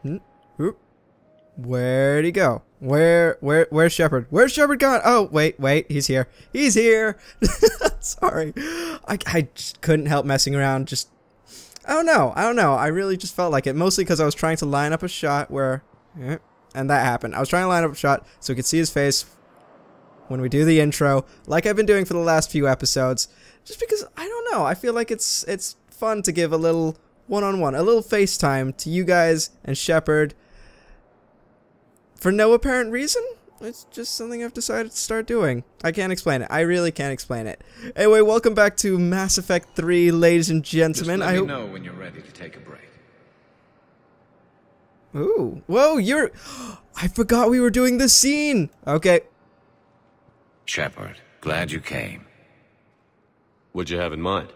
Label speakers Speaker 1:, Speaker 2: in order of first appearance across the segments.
Speaker 1: Oop. Where'd he go? Where's Shepard? Where's Shepard gone? Oh, wait, he's here. He's here! Sorry. I just couldn't help messing around, just... I don't know. I really just felt like it, mostly because I was trying to line up a shot where... and that happened. I was trying to line up a shot so we could see his face when we do the intro, like I've been doing for the last few episodes, just because, I don't know, I feel like it's fun to give a little one-on-one, a little FaceTime to you guys and Shepard. For no apparent reason, it's just something I've decided to start doing. I can't explain it. I really can't explain it. Anyway, welcome back to Mass Effect 3, ladies and gentlemen.
Speaker 2: Just let me know when you're ready to take a break.
Speaker 1: Ooh. Whoa, you're... I forgot we were doing this scene! Okay.
Speaker 2: Shepard, glad you came.
Speaker 3: What'd you have in mind?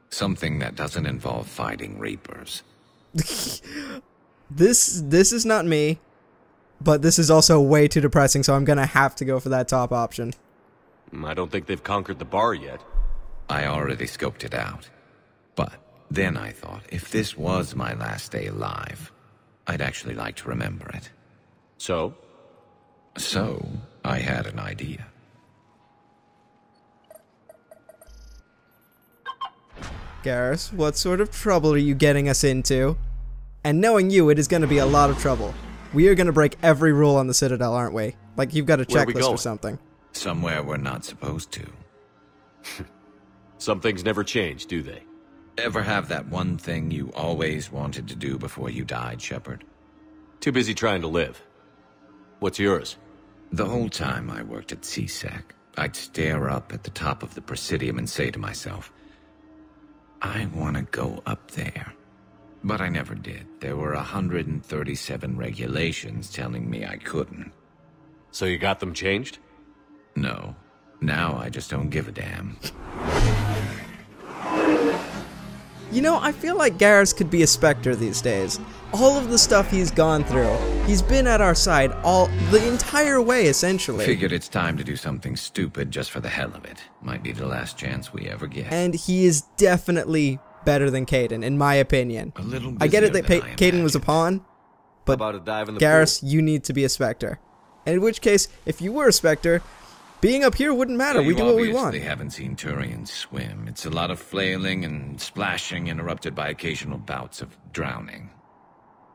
Speaker 2: Something that doesn't involve fighting Reapers.
Speaker 1: This is not me. But this is also way too depressing, so I'm gonna have to go for that top option.
Speaker 3: I don't think they've conquered the bar yet.
Speaker 2: I already scoped it out. But then I thought, if this was my last day alive, I'd actually like to remember it.
Speaker 3: So?
Speaker 2: So, I had an idea.
Speaker 1: Garrus, what sort of trouble are you getting us into? And knowing you, it is gonna be a lot of trouble. We are gonna break every rule on the Citadel, aren't we? Like, you've got a checklist or something.
Speaker 2: Somewhere we're not supposed to.
Speaker 3: Some things never change, do they?
Speaker 2: Ever have that one thing you always wanted to do before you died, Shepard?
Speaker 3: Too busy trying to live. What's yours?
Speaker 2: The whole time I worked at CSEC, I'd stare up at the top of the Presidium and say to myself, I want to go up there. But I never did. There were 137 regulations telling me I couldn't.
Speaker 3: So you got them changed?
Speaker 2: No. Now I just don't give a damn.
Speaker 1: You know, I feel like Garrus could be a Spectre these days. All of the stuff he's gone through, he's been at our side the entire way, essentially.
Speaker 2: Figured it's time to do something stupid just for the hell of it. Might be the last chance we ever get.
Speaker 1: And he is definitely better than Kaidan, in my opinion.
Speaker 2: A little
Speaker 1: I get it that
Speaker 2: busier than I
Speaker 1: Kaidan was a
Speaker 2: imagined.
Speaker 1: pawn, but
Speaker 3: How about a dive in the
Speaker 1: Garrus,
Speaker 3: pool?
Speaker 1: you need to be a Spectre. And in which case, if you were a Spectre, being up here wouldn't matter. We do what we want.
Speaker 2: They haven't seen Turians swim. It's a lot of flailing and splashing, interrupted by occasional bouts of drowning.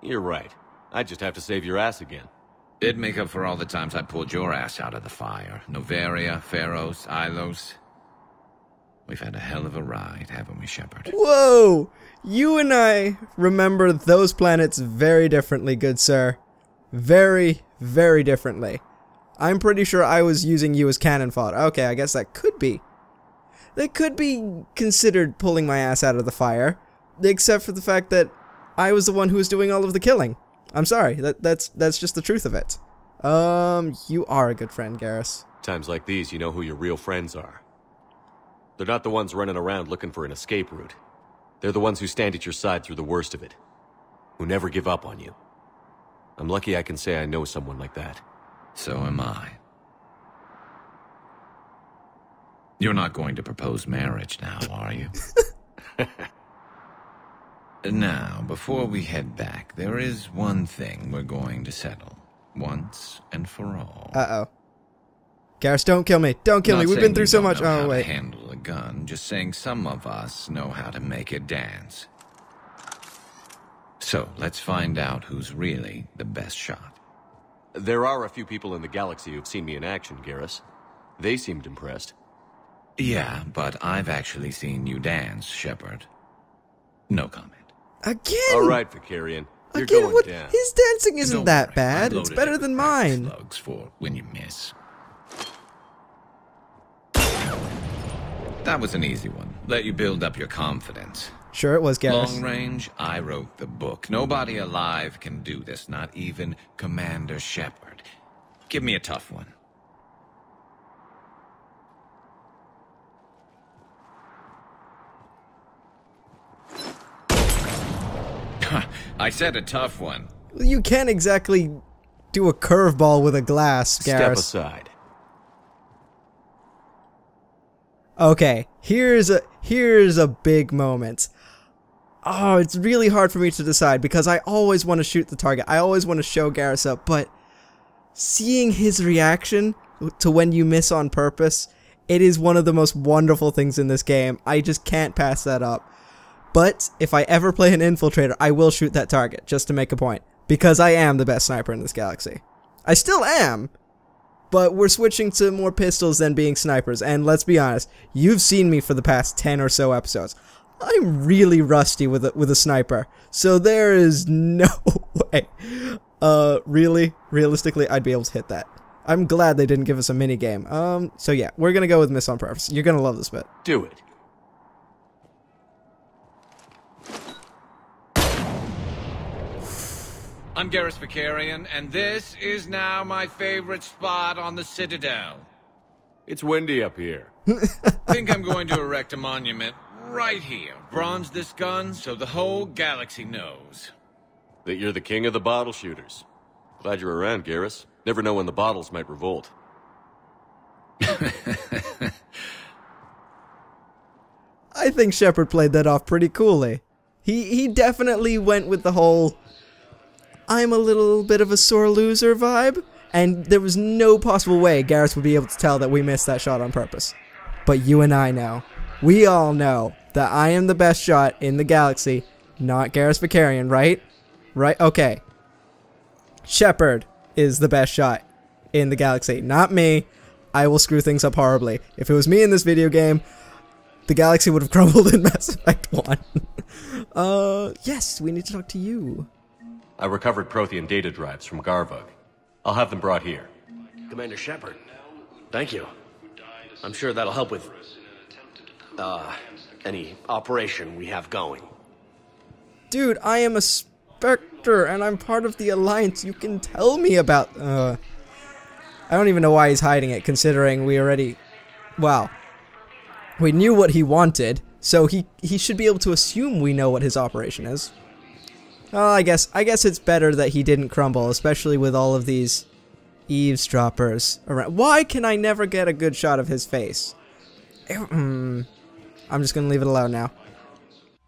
Speaker 3: You're right. I just have to save your ass again.
Speaker 2: It'd make up for all the times I pulled your ass out of the fire. Noveria, Pharos, Ilos. We've had a hell of a ride, haven't we, Shepard?
Speaker 1: Whoa! You and I remember those planets very differently, good sir. Very, very differently. I'm pretty sure I was using you as cannon fodder. Okay, I guess that could be. That could be considered pulling my ass out of the fire. Except for the fact that I was the one who was doing all of the killing. I'm sorry, that's just the truth of it. You are a good friend, Garrus.
Speaker 3: Times like these, you know who your real friends are. They're not the ones running around looking for an escape route. They're the ones who stand at your side through the worst of it. Who never give up on you. I'm lucky I can say I know someone like that.
Speaker 2: So am I. You're not going to propose marriage now, are you? Now, before we head back, there is one thing we're going to settle. Once and for all.
Speaker 1: Uh-oh. Garrus, don't kill me. Don't kill me. We've been through so much. Oh, wait.
Speaker 2: To handle a gun, just saying some of us know how to make it dance. So, let's find out who's really the best shot.
Speaker 3: There are a few people in the galaxy who've seen me in action, Garrus. They seemed impressed.
Speaker 2: Yeah, but I've actually seen you dance, Shepard. No comment.
Speaker 1: Again!
Speaker 3: All right, Vicarian. You're
Speaker 1: Again,
Speaker 3: going
Speaker 1: what?
Speaker 3: down.
Speaker 1: His dancing isn't
Speaker 2: Don't
Speaker 1: that
Speaker 2: worry,
Speaker 1: bad.
Speaker 2: I
Speaker 1: It's
Speaker 2: loaded
Speaker 1: better
Speaker 2: it
Speaker 1: than
Speaker 2: with practice
Speaker 1: mine.
Speaker 2: slugs for when you miss. That was an easy one. Let you build up your confidence.
Speaker 1: Sure it was, Garrus.
Speaker 2: Long range, I wrote the book. Nobody alive can do this, not even Commander Shepard. Give me a tough one. I said a tough one.
Speaker 1: You can't exactly do a curveball with a glass,
Speaker 3: Step
Speaker 1: Garrus.
Speaker 3: aside.
Speaker 1: Okay, here's a big moment. Oh, it's really hard for me to decide because I always want to shoot the target. I always want to show Garrus up, but seeing his reaction to when you miss on purpose, it is one of the most wonderful things in this game. I just can't pass that up. But if I ever play an infiltrator, I will shoot that target just to make a point because I am the best sniper in this galaxy. I still am, but we're switching to more pistols than being snipers, and let's be honest, you've seen me for the past 10 or so episodes. I'm really rusty with a sniper, so there is no way. Realistically, I'd be able to hit that. I'm glad they didn't give us a mini game. So yeah, we're gonna go with miss on purpose. You're gonna love this bit.
Speaker 3: Do it.
Speaker 2: I'm Garrus Vicarian, and this is now my favorite spot on the Citadel.
Speaker 3: It's windy up here.
Speaker 2: Think I'm going to erect a monument right here. Bronze this gun so the whole galaxy knows.
Speaker 3: That you're the king of the bottle shooters. Glad you're around, Garrus. Never know when the bottles might revolt.
Speaker 1: I think Shepard played that off pretty coolly. He definitely went with the whole I'm a little bit of a sore loser vibe, and there was no possible way Garrus would be able to tell that we missed that shot on purpose. But you and I know. We all know that I am the best shot in the galaxy, not Garrus Vicarian, right? Right? Okay. Shepard is the best shot in the galaxy, not me. I will screw things up horribly. If it was me in this video game, the galaxy would have crumbled in Mass Effect 1. Yes, we need to talk to you.
Speaker 3: I recovered Prothean data drives from Garvug. I'll have them brought here.
Speaker 4: Commander Shepard, thank you. I'm sure that'll help with, any operation we have going.
Speaker 1: Dude, I am a Spectre, and I'm part of the Alliance. You can tell me about, I don't even know why he's hiding it, considering we already, well, we knew what he wanted, so he should be able to assume we know what his operation is. I guess it's better that he didn't crumble, especially with all of these eavesdroppers around. Why can I never get a good shot of his face? I'm just gonna leave it alone now.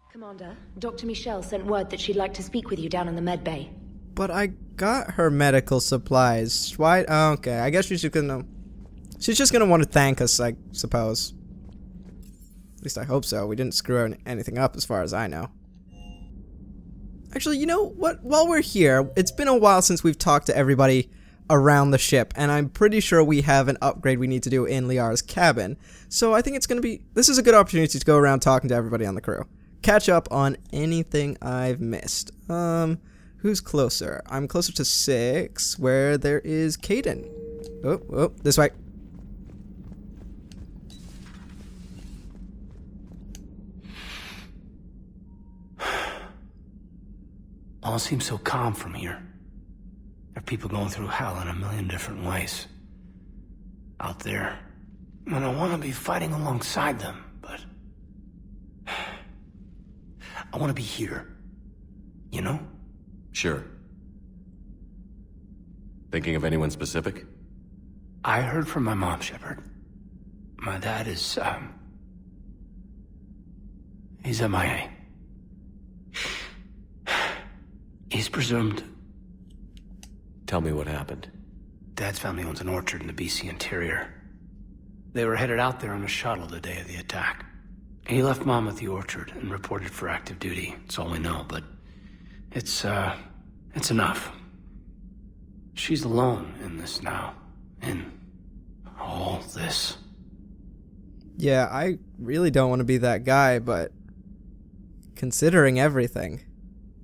Speaker 5: Commander, Dr. Michelle sent word that she'd like to speak with you down in the med bay.
Speaker 1: But I got her medical supplies. Why? Oh, okay, I guess she's just gonna want to thank us, I suppose. At least I hope so. We didn't screw anything up as far as I know. Actually, you know what? While we're here, it's been a while since we've talked to everybody around the ship, and I'm pretty sure we have an upgrade we need to do in Liara's cabin. So I think it's going to be... This is a good opportunity to go around talking to everybody on the crew. Catch up on anything I've missed. Who's closer? I'm closer to 6, where there is Caden. Oh, this way.
Speaker 6: All seems so calm from here. There are people going through hell in a million different ways. Out there. And I want to be fighting alongside them, but... I want to be here. You know?
Speaker 3: Sure. Thinking of anyone specific?
Speaker 6: I heard from my mom, Shepard. My dad is, he's MIA. He's presumed...
Speaker 3: Tell me what happened.
Speaker 6: Dad's family owns an orchard in the BC interior. They were headed out there on a shuttle the day of the attack. He left Mom at the orchard and reported for active duty. It's all we know, but it's enough. She's alone in this now. In all this.
Speaker 1: Yeah, I really don't want to be that guy, but considering everything,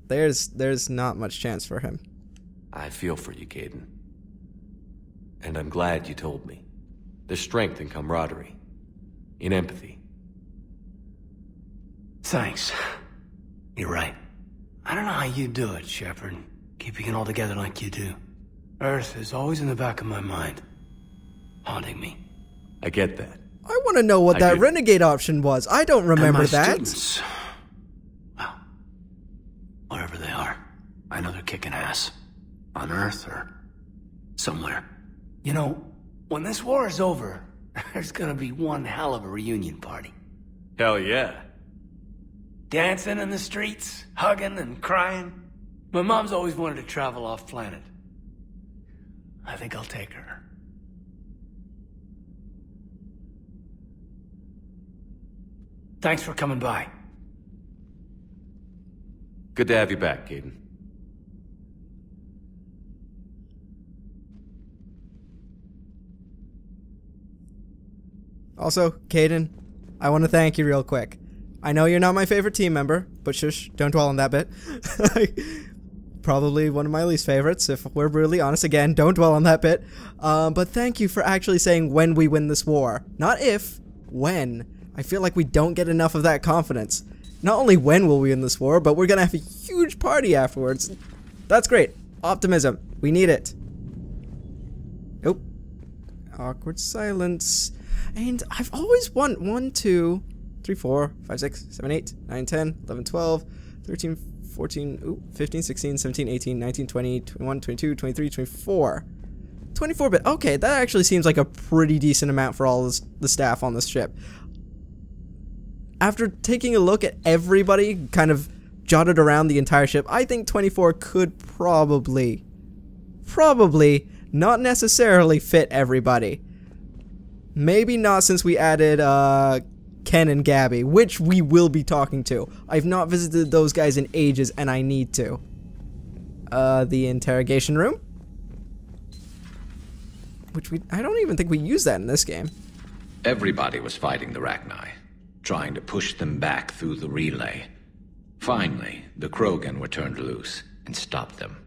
Speaker 1: there's not much chance for him.
Speaker 3: I feel for you, Caden. And I'm glad you told me. There's strength in camaraderie. In empathy.
Speaker 6: Thanks. You're right. I don't know how you do it, Shepard. Keeping it all together like you do. Earth is always in the back of my mind. Haunting me.
Speaker 3: I get that.
Speaker 1: I want to know what that renegade option was. I don't remember
Speaker 6: and my
Speaker 1: that.
Speaker 6: Students, well, wherever they are, I know they're kicking ass. On Earth or somewhere. You know, when this war is over, there's gonna be one hell of a reunion party.
Speaker 3: Hell yeah.
Speaker 6: Dancing in the streets, hugging and crying. My mom's always wanted to travel off-planet. I think I'll take her. Thanks for coming by.
Speaker 3: Good to have you back, Caden.
Speaker 1: Also, Caden, I want to thank you real quick. I know you're not my favorite team member, but shush, don't dwell on that bit. Probably one of my least favorites, if we're brutally honest. Again, don't dwell on that bit. But thank you for actually saying when we win this war. Not if, when. I feel like we don't get enough of that confidence. Not only when will we win this war, but we're gonna have a huge party afterwards. That's great. Optimism. We need it. Nope. Awkward silence. And I've always won 1, 2, 3, 4, 5, 6, 7, 8, 9, 10, 11, 12, 13, 14, 15, 16, 17, 18, 19, 20, 21, 22, 23, 24. 24-bit. Okay, that actually seems like a pretty decent amount for all the staff on this ship. After taking a look at everybody kind of jotted around the entire ship, I think 24 could probably, not necessarily fit everybody. Maybe not since we added Ken and Gabby, which we will be talking to. I've not visited those guys in ages, and I need to. The interrogation room, which I don't even think we use that in this game.
Speaker 2: Everybody was fighting the Rachni, trying to push them back through the relay. Finally, the Krogan were turned loose and stopped them.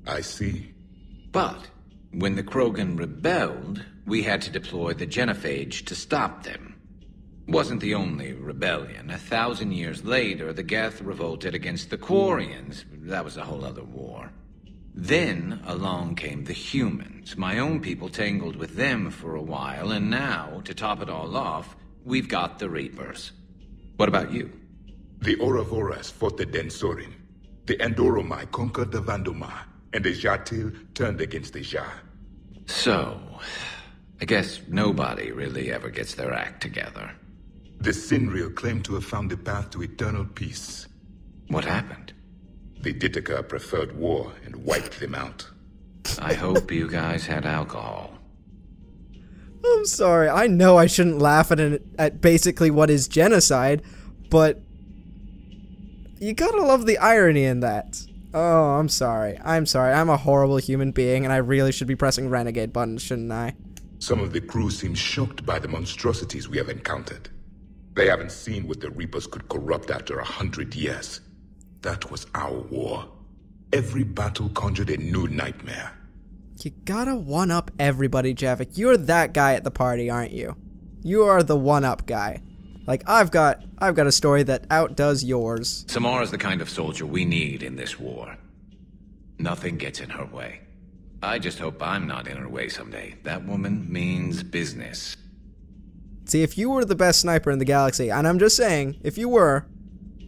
Speaker 7: I see.
Speaker 2: But when the Krogan rebelled, we had to deploy the genophage to stop them. Wasn't the only rebellion. 1,000 years later, the Geth revolted against the Quarians. That was a whole other war. Then along came the humans. My own people tangled with them for a while, and now, to top it all off, we've got the Reapers. What about you?
Speaker 7: The Ouroboros fought the Densorin. The Andoromai conquered the Vandomai, and the Jatil turned against the Ja.
Speaker 2: So, I guess nobody really ever gets their act together.
Speaker 7: The Sinreal claimed to have found the path to eternal peace.
Speaker 2: What happened?
Speaker 7: The Ditaka preferred war and wiped them out.
Speaker 2: I hope you guys had alcohol.
Speaker 1: I'm sorry, I know I shouldn't laugh at basically what is genocide, but you gotta love the irony in that. Oh, I'm sorry. I'm a horrible human being, and I really should be pressing renegade buttons, shouldn't I?
Speaker 7: Some of the crew seem shocked by the monstrosities we have encountered. They haven't seen what the Reapers could corrupt after 100 years. That was our war. Every battle conjured a new nightmare.
Speaker 1: You gotta one-up everybody, Javik. You're that guy at the party, aren't you? You are the one-up guy. Like, I've got a story that outdoes yours.
Speaker 2: Samara's the kind of soldier we need in this war. Nothing gets in her way. I just hope I'm not in her way someday. That woman means business.
Speaker 1: See, if you were the best sniper in the galaxy, and I'm just saying, if you were,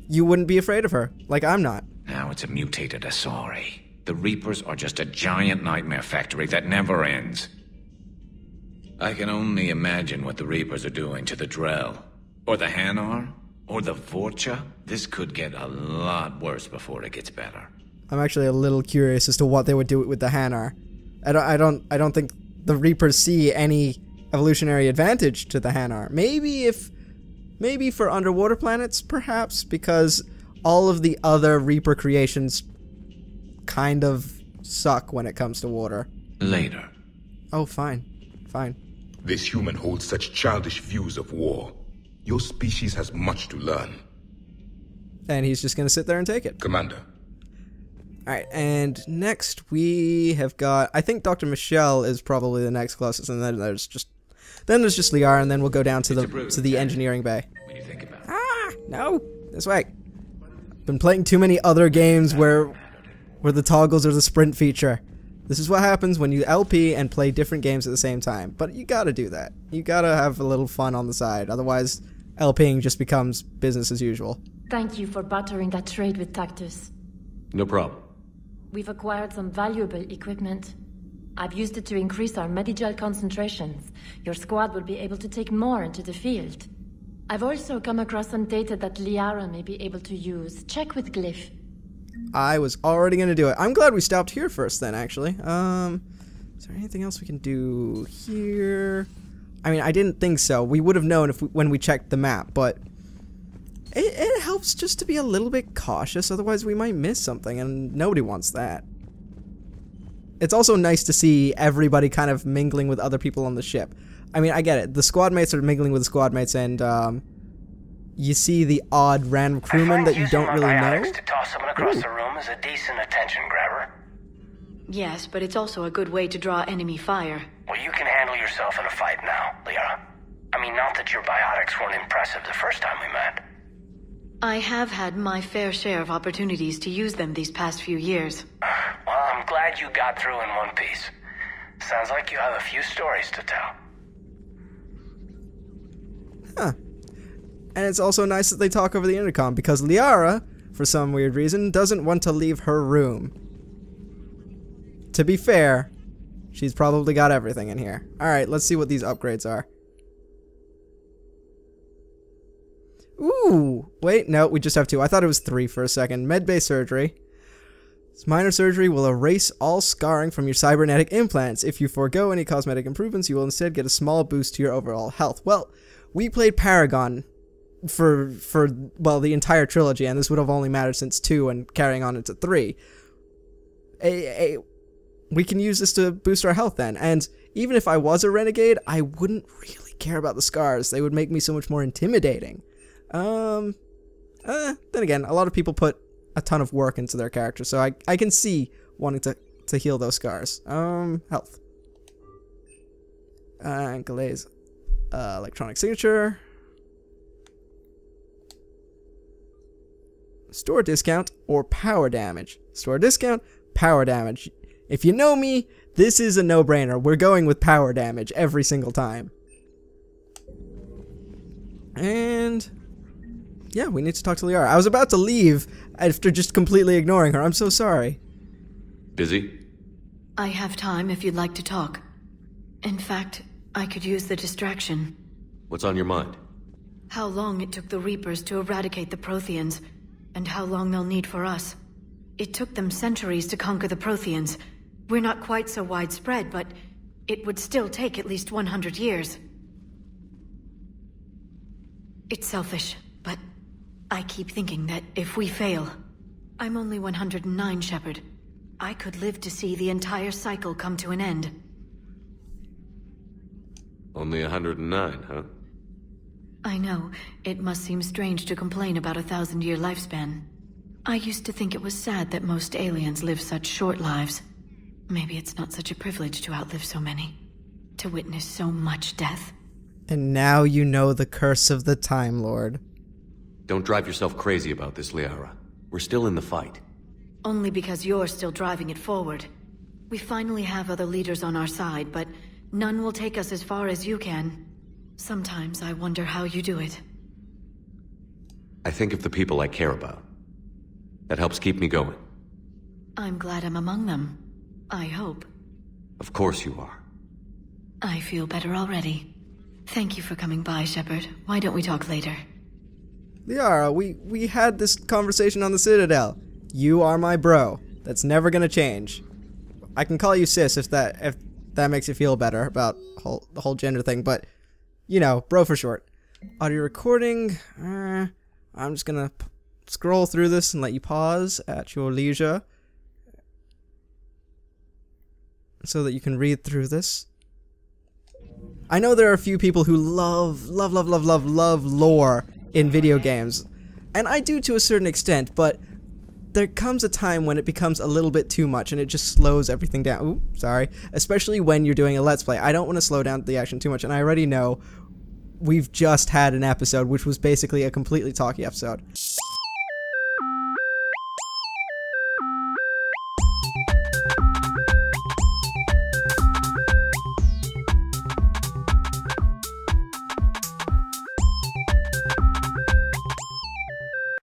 Speaker 1: you wouldn't be afraid of her, like I'm not.
Speaker 2: Now it's a mutated Asari. The Reapers are just a giant nightmare factory that never ends. I can only imagine what the Reapers are doing to the Drell. Or the Hanar. Or the Vorcha. This could get a lot worse before it gets better.
Speaker 1: I'm actually a little curious as to what they would do with the Hanar. I don't think the Reapers see any evolutionary advantage to the Hanar. Maybe for underwater planets, perhaps, because all of the other Reaper creations kind of suck when it comes to water.
Speaker 2: Later.
Speaker 1: Oh, fine.
Speaker 7: This human holds such childish views of war. Your species has much to learn.
Speaker 1: And he's just gonna sit there and take it.
Speaker 7: Commander.
Speaker 1: Alright, and next we have got, I think Dr. Michelle is probably the next closest, and then there's just Liara, and then we'll go down to the engineering bay.
Speaker 2: When you think about it.
Speaker 1: Ah, no, this way. Been playing too many other games where the toggles are the sprint feature. This is what happens when you LP and play different games at the same time. But you gotta do that. You gotta have a little fun on the side, otherwise LPing just becomes business as usual.
Speaker 5: Thank you for bartering that trade with Tactus.
Speaker 3: No problem.
Speaker 5: We've acquired some valuable equipment. I've used it to increase our Medigel concentrations. Your squad will be able to take more into the field. I've also come across some data that Liara may be able to use. Check with Glyph.
Speaker 1: I was already gonna do it. I'm glad we stopped here first then, actually. Is there anything else we can do here? I mean, I didn't think so. We would have known when we checked the map, but it helps just to be a little bit cautious, otherwise we might miss something, and nobody wants that. It's also nice to see everybody kind of mingling with other people on the ship. I mean, I get it. The squad mates are mingling with the squad mates, and you see the odd random crewman that you don't really know.
Speaker 6: To toss someone across the room is a decent attention grabber.
Speaker 5: Yes, but it's also a good way to draw enemy fire.
Speaker 6: Well, you can handle yourself in a fight now, Liara. I mean, not that your biotics weren't impressive the first time we met.
Speaker 5: I have had my fair share of opportunities to use them these past few years.
Speaker 6: Well, I'm glad you got through in one piece. Sounds like you have a few stories to tell.
Speaker 1: Huh. And it's also nice that they talk over the intercom, because Liara, for some weird reason, doesn't want to leave her room. To be fair, she's probably got everything in here. Alright, let's see what these upgrades are. Ooh! Wait, no, we just have 2. I thought it was 3 for a second. Medbay surgery. This minor surgery will erase all scarring from your cybernetic implants. If you forego any cosmetic improvements, you will instead get a small boost to your overall health. Well, we played Paragon for well, the entire trilogy, and this would have only mattered since 2 and carrying on into 3. We can use this to boost our health then, and even if I was a renegade, I wouldn't really care about the scars. They would make me so much more intimidating. Then again, a lot of people put a ton of work into their character, so I can see wanting to heal those scars. Health. Glaze. Electronic signature. Store discount or power damage. Store discount, power damage. If you know me, this is a no-brainer. We're going with power damage every single time. And yeah, we need to talk to Liara. I was about to leave after just completely ignoring her. I'm so sorry.
Speaker 3: Busy?
Speaker 5: I have time if you'd like to talk. In fact, I could use the distraction.
Speaker 3: What's on your mind?
Speaker 5: How long it took the Reapers to eradicate the Protheans, and how long they'll need for us. It took them centuries to conquer the Protheans. We're not quite so widespread, but it would still take at least 100 years. It's selfish, but I keep thinking that if we fail... I'm only 109, Shepard. I could live to see the entire cycle come to an end.
Speaker 3: Only 109, huh?
Speaker 5: I know. It must seem strange to complain about a 1,000-year lifespan. I used to think it was sad that most aliens live such short lives. Maybe it's not such a privilege to outlive so many. To witness so much death.
Speaker 1: And now you know the curse of the Time Lord.
Speaker 3: Don't drive yourself crazy about this, Liara. We're still in the fight.
Speaker 5: Only because you're still driving it forward. We finally have other leaders on our side, but none will take us as far as you can. Sometimes I wonder how you do it.
Speaker 3: I think of the people I care about. That helps keep me going.
Speaker 5: I'm glad I'm among them. I hope.
Speaker 3: Of course you are.
Speaker 5: I feel better already. Thank you for coming by, Shepard. Why don't we talk later?
Speaker 1: Liara, we had this conversation on the Citadel. You are my bro. That's never gonna change. I can call you sis if that makes you feel better about the whole gender thing, but you know, bro for short. Audio recording. I'm just gonna scroll through this and let you pause at your leisure so that you can read through this. I know there are a few people who love lore in video games, and I do to a certain extent, but there comes a time when it becomes a little bit too much and it just slows everything down. Ooh, sorry. Especially when you're doing a Let's Play. I don't want to slow down the action too much, and I already know we've just had an episode which was basically a completely talky episode.